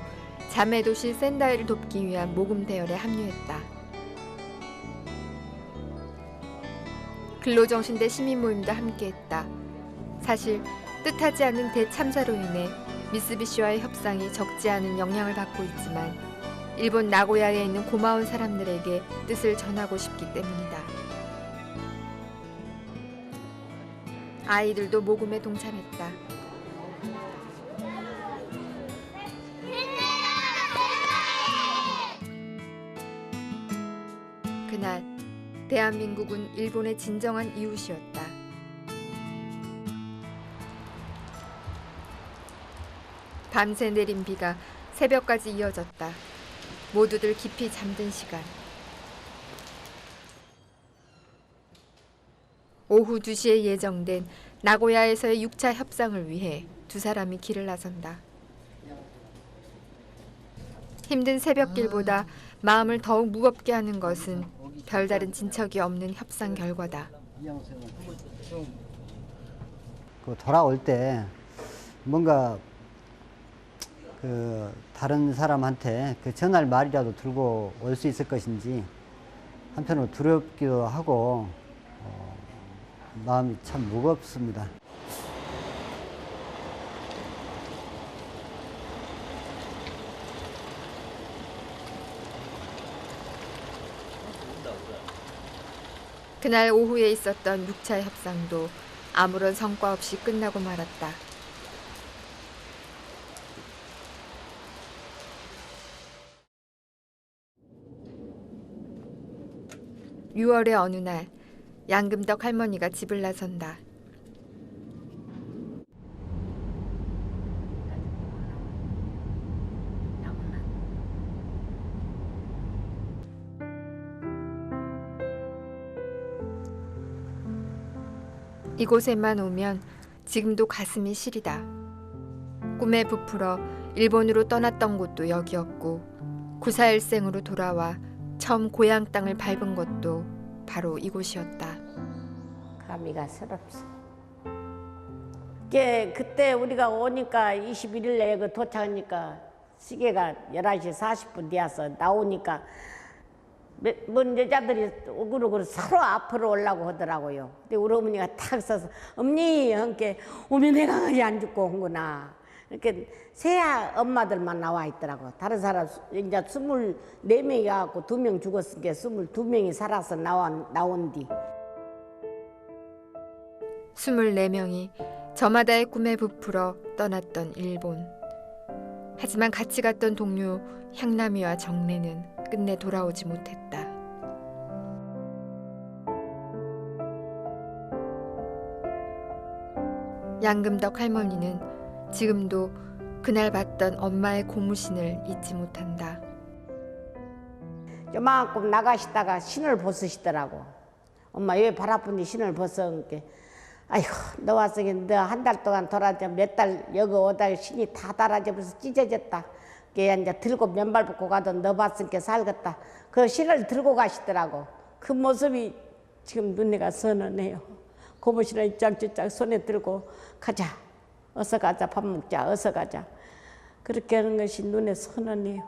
자매도시 센다이를 돕기 위한 모금 대열에 합류했다. 근로정신대 시민모임도 함께했다. 사실 뜻하지 않은 대참사로 인해 미쓰비시와의 협상이 적지 않은 영향을 받고 있지만 일본 나고야에 있는 고마운 사람들에게 뜻을 전하고 싶기 때문이다. 아이들도 모금에 동참했다. 그날 대한민국은 일본의 진정한 이웃이었다. 밤새 내린 비가 새벽까지 이어졌다. 모두들 깊이 잠든 시간. 오후 2시에 예정된 나고야에서의 6차 협상을 위해 두 사람이 길을 나선다. 힘든 새벽길보다 마음을 더욱 무겁게 하는 것은 별다른 진척이 없는 협상 결과다. 돌아올 때 뭔가 다른 사람한테 그 전할 말이라도 들고 올 수 있을 것인지 한편으로 두렵기도 하고 마음이 참 무겁습니다. 그날 오후에 있었던 6차 협상도 아무런 성과 없이 끝나고 말았다. 6월의 어느 날 양금덕 할머니가 집을 나선다. 이곳에만 오면 지금도 가슴이 시리다. 꿈에 부풀어 일본으로 떠났던 곳도 여기였고 9.4일생으로 돌아와 처음 고향 땅을 밟은 것도 바로 이곳이었다. 감회가 새롭소. 그때 우리가 오니까 21일에 그 도착하니까 시계가 11시 40분 되어서 나오니까 뭔 여자들이 우글우글 서로 앞으로 오려고 하더라고요. 근데 우리 어머니가 탁 서서 어머니 함께 오면 내가 안 죽고 온구나. 이렇게 새야 엄마들만 나와 있더라고. 다른 사람 이제 24명이 가고 2명 죽었으니까 22명이 살아서 나온 뒤. 24명이 저마다의 꿈에 부풀어 떠났던 일본. 하지만 같이 갔던 동료 향남이와 정래는 끝내 돌아오지 못했다. 양금덕 할머니는 지금도 그날 봤던 엄마의 고무신을 잊지 못한다. 요만큼 나가시다가 신을 벗으시더라고. 엄마 왜 발 아픈데 신을 벗어? 그러니까 아이고 너 와서 너 한 달 동안 돌아다 몇 달 여기 오다 신이 다 달아져서 찢어졌다. 그게 이제 들고 맨발 벗고 가도 너 봤으니까 살겠다. 그 신을 들고 가시더라고. 그 모습이 지금 눈에가 선언해요. 고무신을 짱짱 손에 들고 가자. 어서 가자. 밥 먹자. 어서 가자. 그렇게 하는 것이 눈에 선언해요.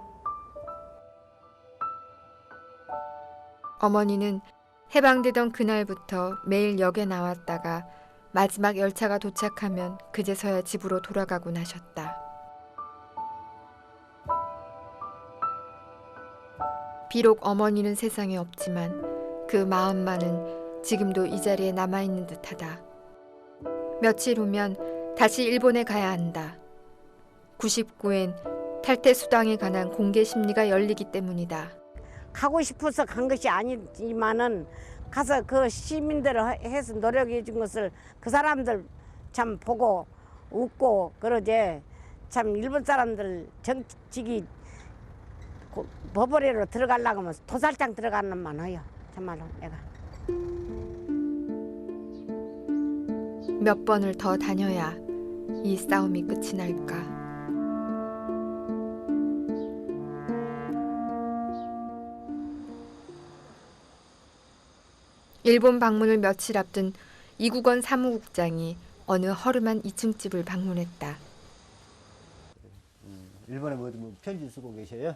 어머니는 해방되던 그날부터 매일 역에 나왔다가 마지막 열차가 도착하면 그제서야 집으로 돌아가곤 하셨다. 비록 어머니는 세상에 없지만 그 마음만은 지금도 이 자리에 남아있는 듯하다. 며칠 후면 다시 일본에 가야 한다. 99엔 탈퇴 수당에 관한 공개 심리가 열리기 때문이다. 가고 싶어서 간 것이 아니지만은 가서 그 시민들을 해서 노력해 준 것을 그 사람들 참 보고 웃고 그러지. 참 일본 사람들 정직이 버버리로 들어가려고 하면 도살장 들어가는 만 해요. 정말로 내가. 몇 번을 더 다녀야 이 싸움이 끝이 날까. 일본 방문을 며칠 앞둔 이국원 사무국장이 어느 허름한 2층 집을 방문했다. 일본에 뭐 편지 쓰고 계셔요?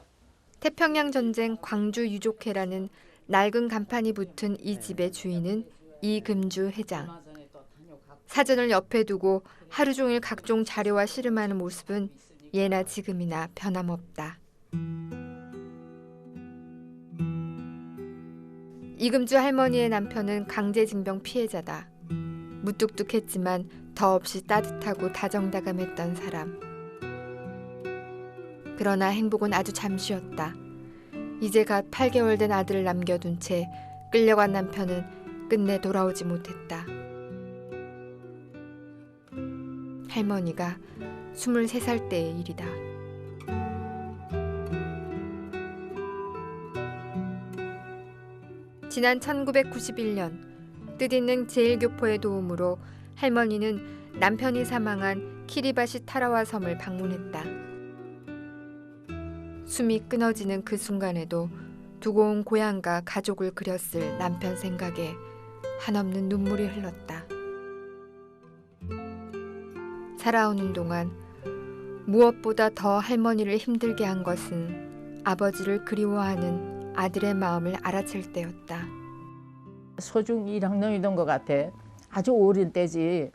태평양 전쟁 광주 유족회라는 낡은 간판이 붙은 이 집의 주인은 이금주 회장. 사전을 옆에 두고 하루 종일 각종 자료와 씨름하는 모습은 예나 지금이나 변함없다. 이금주 할머니의 남편은 강제징병 피해자다. 무뚝뚝했지만 더없이 따뜻하고 다정다감했던 사람. 그러나 행복은 아주 잠시였다. 이제 갓 8개월 된 아들을 남겨둔 채 끌려간 남편은 끝내 돌아오지 못했다. 할머니가 23살 때의 일이다. 지난 1991년 뜻있는 제일교포의 도움으로 할머니는 남편이 사망한 키리바시 타라와 섬을 방문했다. 숨이 끊어지는 그 순간에도 두고 온 고향과 가족을 그렸을 남편 생각에 한없는 눈물이 흘렀다. 살아오는 동안 무엇보다 더 할머니를 힘들게 한 것은 아버지를 그리워하는 아들의 마음을 알아챌 때였다. 소중 1학년이던 것 같아. 아주 어린 때지.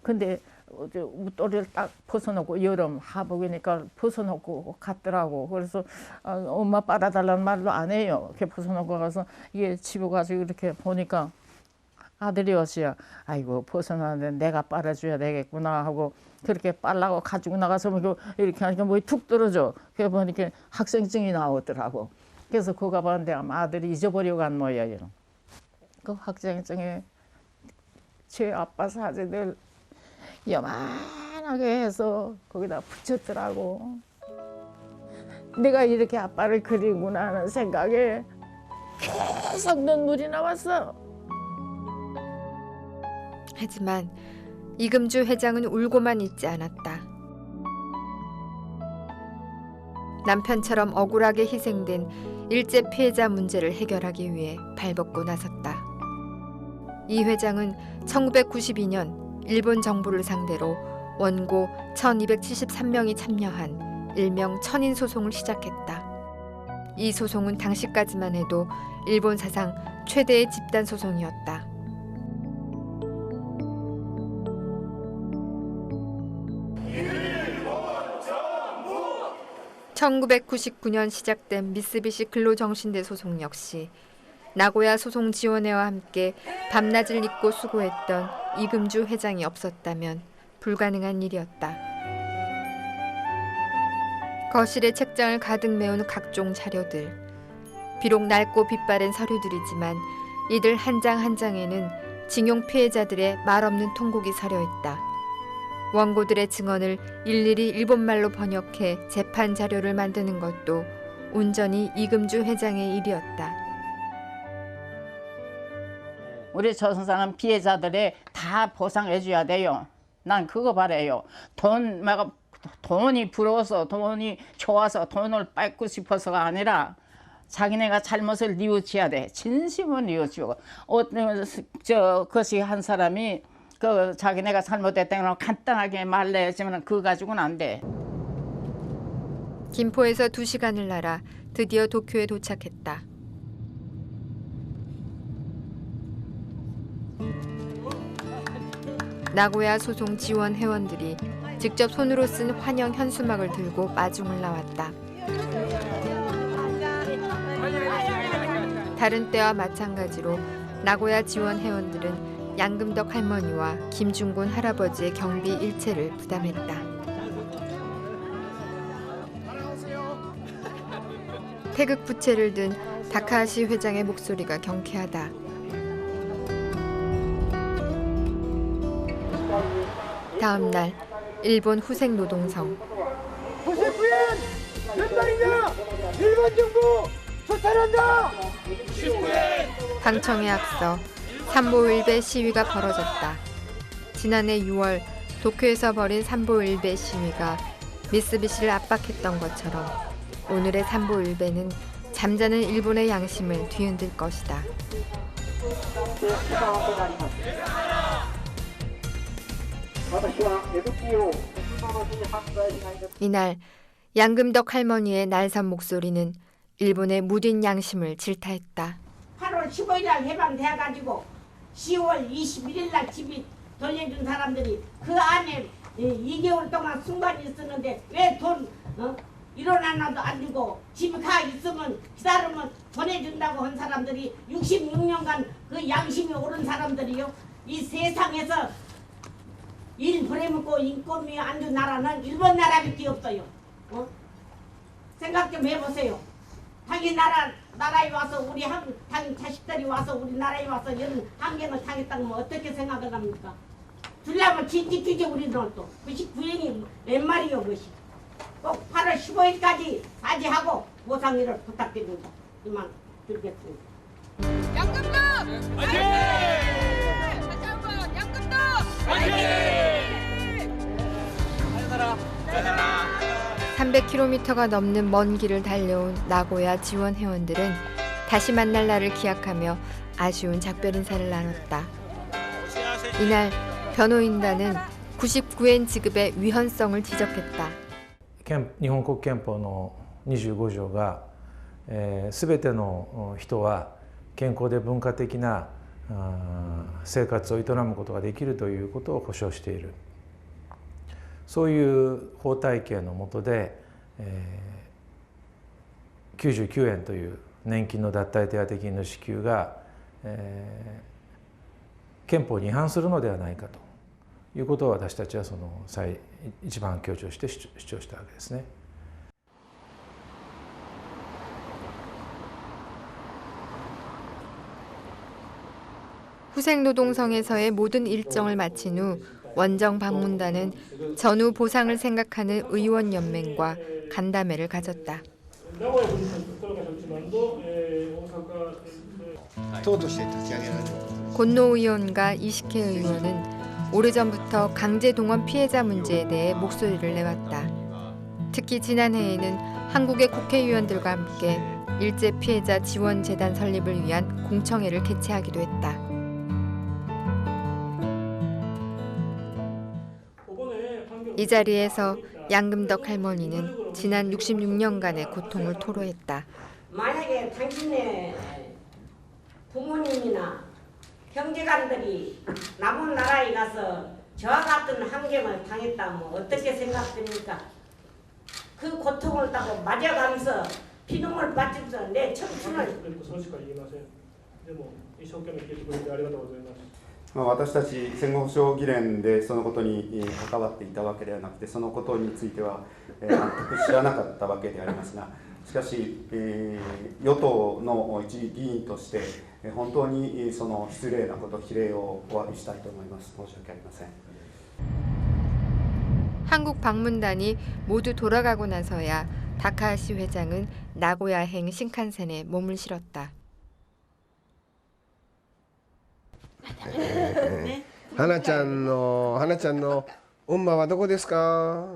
근데 웃도리를 딱 벗어놓고 여름 하복이니까 벗어놓고 갔더라고. 그래서 엄마 빨아달라는 말도 안 해요. 이렇게 벗어놓고 가서 이게 집에 가서 이렇게 보니까 아들이 어찌야 아이고 벗어나는데 내가 빨아줘야 되겠구나 하고 그렇게 빨라고 가지고 나가서 이렇게 하니까 뭐툭 떨어져. 그래 보니까 학생증이 나오더라고. 그래서 그거 봤는데 아마 아들이 잊어버리고 간 모양이에요. 그 학생증에 제 아빠 사진을 요만하게 해서 거기다 붙였더라고. 내가 이렇게 아빠를 그리구나 하는 생각에 계속 눈물이 나왔어. 하지만 이금주 회장은 울고만 있지 않았다. 남편처럼 억울하게 희생된 일제 피해자 문제를 해결하기 위해 발벗고 나섰다. 이 회장은 1992년 일본 정부를 상대로 원고 1273명이 참여한 일명 천인 소송을 시작했다. 이 소송은 당시까지만 해도 일본 사상 최대의 집단 소송이었다. (1999년) 시작된 미쓰비시 근로정신대 소송 역시 나고야 소송 지원회와 함께 밤낮을 잇고 수고했던 이금주 회장이 없었다면 불가능한 일이었다. 거실에 책장을 가득 메운 각종 자료들. 비록 낡고 빛바랜 서류들이지만 이들 한 장 한 장에는 징용 피해자들의 말없는 통곡이 서려있다. 원고들의 증언을 일일이 일본말로 번역해 재판 자료를 만드는 것도 온전히 이금주 회장의 일이었다. 우리 조선사는 피해자들이 다 보상해줘야 돼요. 난 그거 바래요. 돈이 부러워서 돈이 좋아서 돈을 뺏고 싶어서가 아니라 자기네가 잘못을 뉘우쳐야 돼. 진심을 뉘우치고 그것이 한 사람이 그 자기네가 잘못했다고 간단하게 말내지만 그거 가지고는 안 돼. 김포에서 2시간을 날아 드디어 도쿄에 도착했다. 나고야 소송 지원 회원들이 직접 손으로 쓴 환영 현수막을 들고 마중을 나왔다. 다른 때와 마찬가지로 나고야 지원 회원들은 양금덕 할머니와 김중곤 할아버지의 경비 일체를 부담했다. 태극 부채를 든 다카하시 회장의 목소리가 경쾌하다. 다음 날 일본 후생 노동성. 후생부엔 몇 말이냐? 일본 정부 초탈한다. 방청에 앞서 삼보일배 시위가 벌어졌다. 지난해 6월 도쿄에서 벌인 삼보일배 시위가 미쓰비시를 압박했던 것처럼 오늘의 삼보일배는 잠자는 일본의 양심을 뒤흔들 것이다. 이날 양금덕 할머니의 날선 목소리는 일본의 무딘 양심을 질타했다. 8월 15일 날 해방돼가지고 10월 21일 날 집이 돌려준 사람들이 그 안에 2개월 동안 순간이 있었는데 왜 돈 일어나나도 안 주고 집에 가 있으면 기다리면 보내준다고 한 사람들이 66년간 그 양심이 옳은 사람들이요. 이 세상에서 일 부려먹고 인권미 안 준 나라는 일본 나라밖에 없어요. 생각 좀 해보세요. 자기 나라에 와서 우리 자기 자식들이 와서 우리나라에 와서 이런 환경을 당했다고 하면 어떻게 생각을 합니까? 주려면 진지 주지 우리들은 또. 그것이 구행이 웬 말이요 그것이. 꼭 8월 15일까지 사죄하고 보상일을 부탁드립니다. 이만 드리겠습니다. 양금덕 화이팅! 다시 한번 양금덕 화이팅! 잘살아 잘살아. 300km가 넘는 먼 길을 달려온 나고야 지원 회원들은 다시 만날 날을 기약하며 아쉬운 작별 인사를 나눴다. 이날 변호인단은 99엔 지급의 위헌성을 지적했다. 日本国憲法の25条が、全ての人は健康で文化的な生活を営むことができるということを保障している。そういう法体系の下で、99円という年金の脱退手当金の支給が、憲法に違反するのではないかということを私たちは一番強調して主張したわけですね。후생노동성에서의 모든 일정을 마친 후 원정 방문단은 전후 보상을 생각하는 의원연맹과 간담회를 가졌다. 곤노 의원과 이식혜 의원은 오래전부터 강제동원 피해자 문제에 대해 목소리를 내왔다. 특히 지난해에는 한국의 국회의원들과 함께 일제 피해자 지원재단 설립을 위한 공청회를 개최하기도 했다. 이 자리에서 양금덕 할머니는 지난 66년간의 고통을 토로했다. 만약에 당신의 부모님이나 형제간들이 남은 나라에 가서 저와 같은 환경을 당했다면 어떻게 생각됩니까? 그 고통을 따고 맞아가면서 피눈물 빠지면서 내 청춘을 私たち戦後保障議連でそのことに関わっていたわけではなくて、そのことについては全く知らなかったわけでありますが、しかし与党の一議員として本当にその失礼なこと、非礼をお詫びしたいと思います。申し訳ありません。 한국 방문단이 모두 돌아가고 나서야 다카하시 회장은 나고야행 신칸센에 몸을 실었다. 花ちゃんの엄마はどこですか？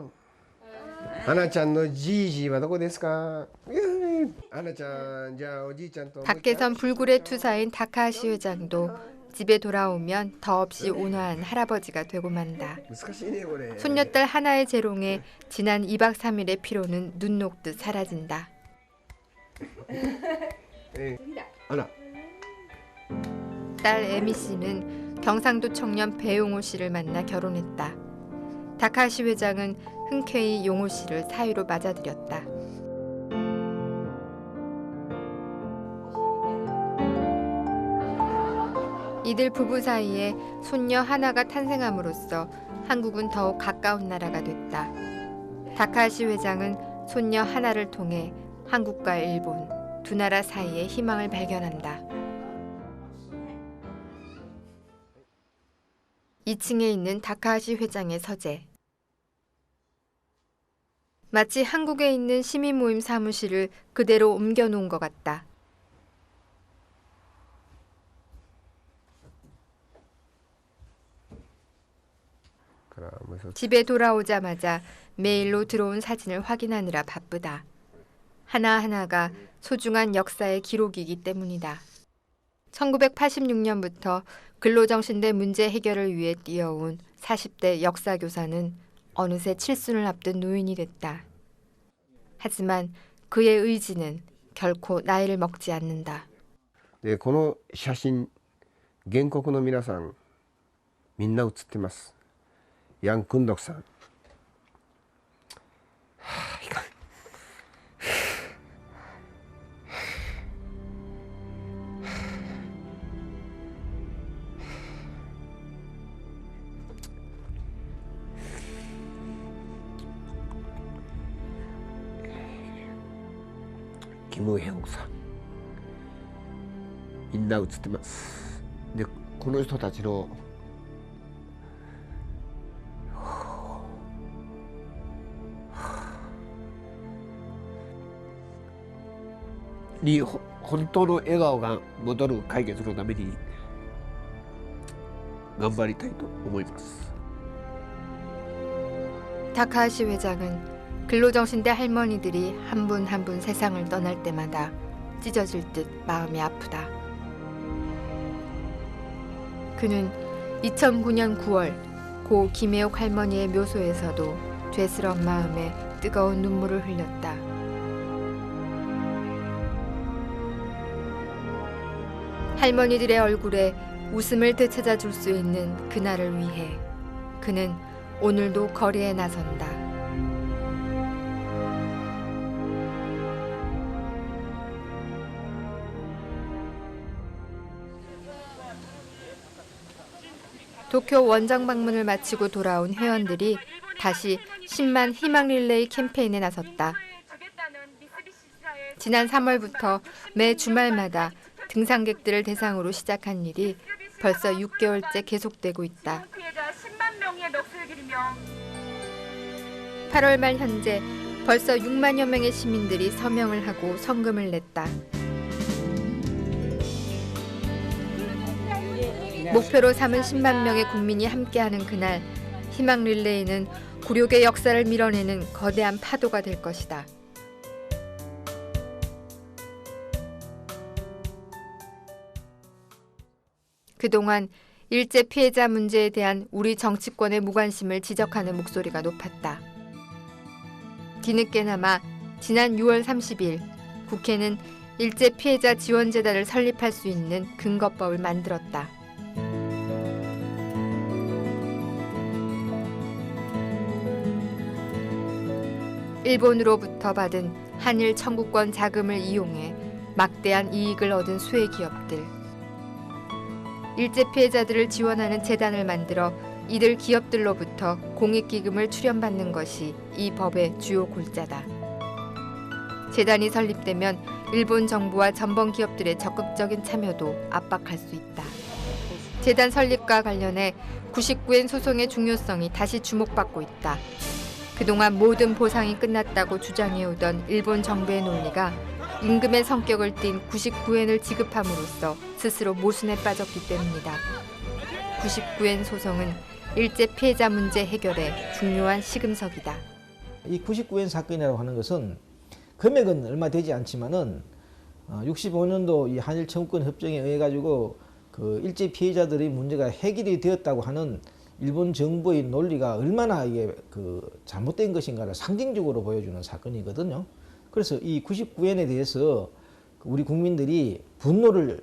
花ちゃんのじいじはどこですか？花ちゃん、じゃあおじいちゃんと 밖에선 불굴의 투사인 다카하시 회장도 집에 돌아오면 더없이 온화한 할아버지가 되고 만다. 손녀딸 하나의 재롱에 지난 2박 3일의 피로는 눈 녹듯 사라진다. 딸 에미 씨는 경상도 청년 배용호 씨를 만나 결혼했다. 다카하시 회장은 흔쾌히 용호 씨를 사위로 맞아들였다. 이들 부부 사이에 손녀 하나가 탄생함으로써 한국은 더욱 가까운 나라가 됐다. 다카하시 회장은 손녀 하나를 통해 한국과 일본 두 나라 사이의 희망을 발견한다. 2층에 있는 다카하시 회장의 서재. 마치 한국에 있는 시민 모임 사무실을 그대로 옮겨놓은 것 같다. 집에 돌아오자마자 메일로 들어온 사진을 확인하느라 바쁘다. 하나하나가 소중한 역사의 기록이기 때문이다. 1986년부터 근로정신대 문제 해결을 위해 뛰어온 40대 역사교사는 어느새 칠순을 앞둔 노인이 됐다. 하지만 그의 의지는 결코 나이를 먹지 않는다. この写真、原告の皆さん、みんな写ってます。ヤン・クンドクさん。キム・ヘンさん、みんな写ってます。で、この人たちのに本当の笑顔が戻る解決のために頑張りたいと思います。 다카하시 회장은 근로정신대 할머니들이 한 분 한 분 세상을 떠날 때마다 찢어질 듯 마음이 아프다. 그는 2009년 9월 고 김혜옥 할머니의 묘소에서도 죄스러운 마음에 뜨거운 눈물을 흘렸다. 할머니들의 얼굴에 웃음을 되찾아 줄 수 있는 그날을 위해 그는 오늘도 거리에 나선다. 도쿄 원정 방문을 마치고 돌아온 회원들이 다시 10만 희망 릴레이 캠페인에 나섰다. 지난 3월부터 매 주말마다 등산객들을 대상으로 시작한 일이 벌써 6개월째 계속되고 있다. 8월 말 현재 벌써 6만여 명의 시민들이 서명을 하고 성금을 냈다. 목표로 삼은 10만 명의 국민이 함께하는 그날, 희망 릴레이는 굴욕의 역사를 밀어내는 거대한 파도가 될 것이다. 그동안 일제 피해자 문제에 대한 우리 정치권의 무관심을 지적하는 목소리가 높았다. 뒤늦게나마 지난 6월 30일 국회는 일제 피해자 지원재단을 설립할 수 있는 근거법을 만들었다. 일본으로부터 받은 한일 청구권 자금을 이용해 막대한 이익을 얻은 수혜 기업들. 일제 피해자들을 지원하는 재단을 만들어 이들 기업들로부터 공익기금을 출연받는 것이 이 법의 주요 골자다. 재단이 설립되면 일본 정부와 전범 기업들의 적극적인 참여도 압박할 수 있다. 재단 설립과 관련해 99엔 소송의 중요성이 다시 주목받고 있다. 그동안 모든 보상이 끝났다고 주장해오던 일본 정부의 논리가 임금의 성격을 띤 99엔을 지급함으로써 스스로 모순에 빠졌기 때문이다. 99엔 소송은 일제 피해자 문제 해결에 중요한 시금석이다. 이 99엔 사건이라고 하는 것은 금액은 얼마 되지 않지만은 65년도 이 한일 청구권 협정에 의해 가지고 그 일제 피해자들의 문제가 해결이 되었다고 하는 일본 정부의 논리가 얼마나 이게 그 잘못된 것인가를 상징적으로 보여주는 사건이거든요. 그래서 이 99엔에 대해서 우리 국민들이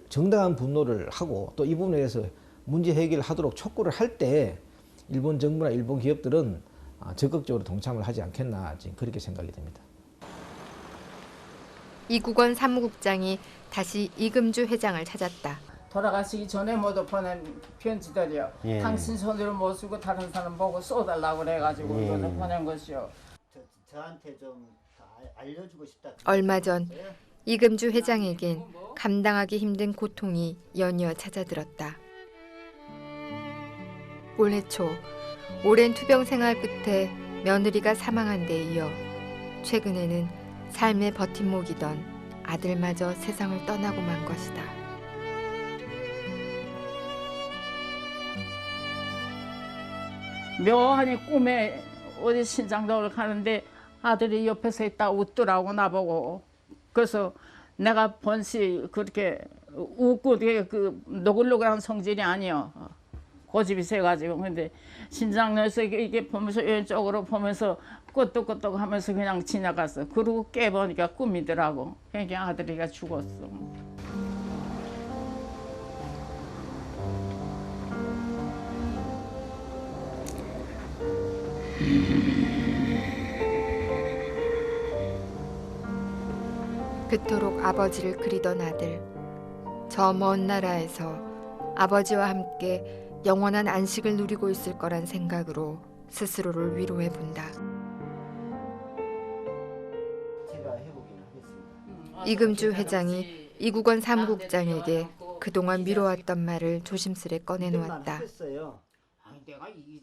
정당한 분노를 하고 또 이 부분에 대해서 문제 해결하도록 촉구를 할 때 일본 정부나 일본 기업들은 적극적으로 동참을 하지 않겠나 지금 그렇게 생각이 됩니다. 이국원 사무국장이 다시 이금주 회장을 찾았다. 돌아가시기 전에 모두 보낸 편지들이요. 예. 당신 손으로 못 쓰고 다른 사람 보고 써달라고 그래가지고 이거는 보낸 것이요. 저한테 좀 알려주고 싶다. 얼마 전 이금주 회장에겐 감당하기 힘든 고통이 연이어 찾아들었다. 올해 초 오랜 투병 생활 끝에 며느리가 사망한 데 이어 최근에는 삶의 버팀목이던 아들마저 세상을 떠나고 만 것이다. 묘하니 꿈에 어디 신장동을 가는데 아들이 옆에서 있다 웃더라고 나보고. 그래서 내가 번시 그렇게 웃고 되게 그 노글노글한 성질이 아니요. 고집이 세가지고. 근데 신장로에서 이게 보면서 왼쪽으로 보면서 끄떡끄떡 하면서 그냥 지나갔어. 그러고 깨보니까 꿈이더라고. 그러니까 아들이가 죽었어. 그토록 아버지를 그리던 아들. 저 먼 나라에서 아버지와 함께 영원한 안식을 누리고 있을 거란 생각으로 스스로를 위로해 본다. 제가 해보긴 하겠습니다. 이금주 회장이 이국원 사무국장에게 그동안 미뤄왔던 말을 조심스레 꺼내놓았다.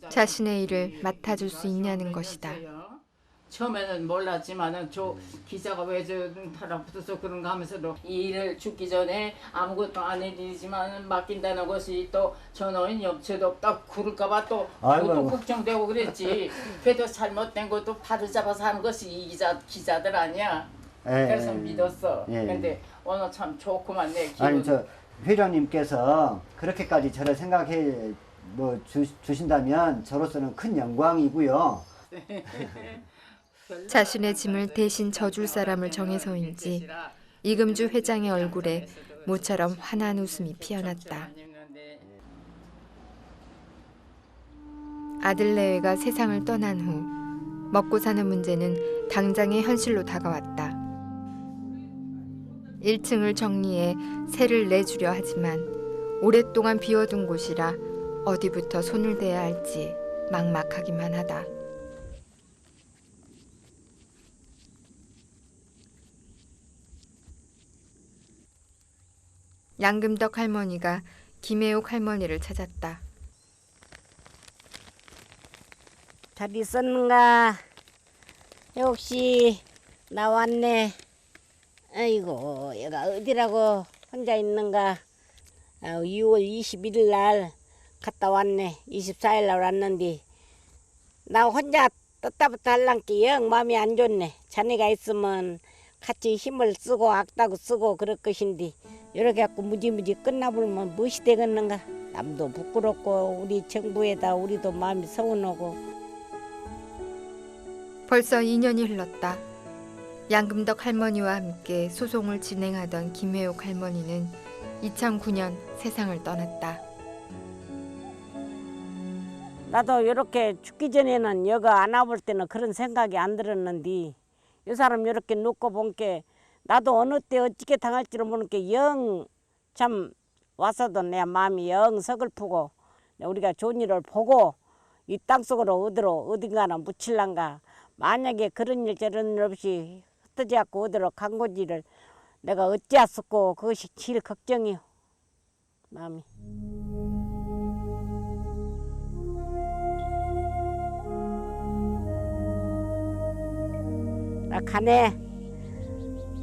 자신의 일을 맡아줄 수 있냐는 것이다. 처음에는 몰랐지만은 저 기자가 왜 저 달라붙어서 그런가 하면서도 이 일을 죽기 전에 아무것도 안 해드리지만 맡긴다는 것이 또 전원인 염치도 없다 그럴까봐 또 그것도 걱정되고 그랬지. 그래도 잘못된 것도 바로 잡아서 하는 것이 이 기자들 아니야. 그래서 믿었어. 근데 오늘 참 좋구만 내 기분. 아니 저 회장님께서 그렇게까지 저를 생각해 주신다면 저로서는 큰 영광이고요. 자신의 짐을 대신 져줄 사람을 정해서인지 이금주 회장의 얼굴에 모처럼 환한 웃음이 피어났다. 아들 내외가 세상을 떠난 후 먹고 사는 문제는 당장의 현실로 다가왔다. 1층을 정리해 세를 내주려 하지만 오랫동안 비워둔 곳이라 어디부터 손을 대야 할지 막막하기만 하다. 양금덕 할머니가 김혜옥 할머니를 찾았다. 잘 있었는가? 혹시 나 왔네. 아이고 얘가 어디라고 혼자 있는가? 6월 21일 날 갔다 왔네. 24일 날 왔는데 나 혼자 떴다부터 할랑께 영 마음이 안 좋네. 자네가 있으면 같이 힘을 쓰고 악다고 쓰고 그럴 것인데 이렇게 갖고 무지무지 끝나버리면 무엇이 되겠는가? 남도 부끄럽고 우리 정부에다 우리도 마음이 서운하고. 벌써 2년이 흘렀다. 양금덕 할머니와 함께 소송을 진행하던 김혜옥 할머니는 2009년 세상을 떠났다. 나도 이렇게 죽기 전에는 여가 안 와볼 때는 그런 생각이 안 들었는데 이 사람 이렇게 놓고 본 게 나도 어느 때 어떻게 당할지를 모르는 게 영 참 와서도 내 마음이 영 서글프고 우리가 좋은 일을 보고 이 땅속으로 어딘가나 묻힐란가. 만약에 그런 일 저런 일 없이 흩어지 않고 어디로 간 건지를 내가 어찌했었고 그것이 제일 걱정이요. 마음이. 나 가네.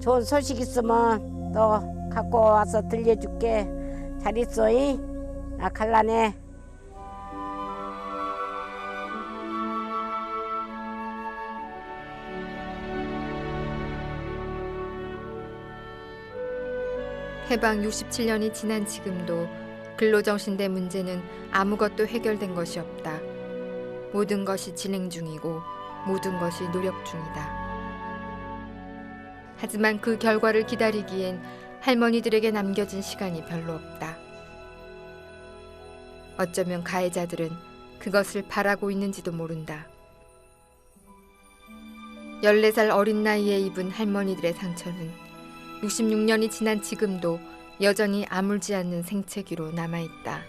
좋은 소식 있으면 또 갖고 와서 들려줄게. 잘 있어이? 나 갈라네. 해방 67년이 지난 지금도 근로정신대 문제는 아무것도 해결된 것이 없다. 모든 것이 진행 중이고 모든 것이 노력 중이다. 하지만 그 결과를 기다리기엔 할머니들에게 남겨진 시간이 별로 없다. 어쩌면 가해자들은 그것을 바라고 있는지도 모른다. 14살 어린 나이에 입은 할머니들의 상처는 66년이 지난 지금도 여전히 아물지 않는 생채기로 남아있다.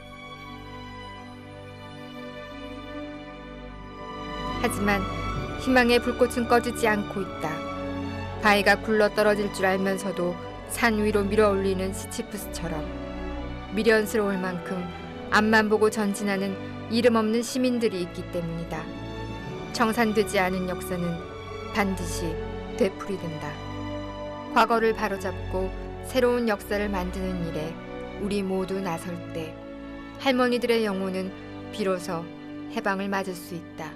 하지만 희망의 불꽃은 꺼지지 않고 있다. 바위가 굴러떨어질 줄 알면서도 산 위로 밀어올리는 시치프스처럼 미련스러울 만큼 앞만 보고 전진하는 이름 없는 시민들이 있기 때문이다. 청산되지 않은 역사는 반드시 되풀이된다. 과거를 바로잡고 새로운 역사를 만드는 일에 우리 모두 나설 때 할머니들의 영혼은 비로소 해방을 맞을 수 있다.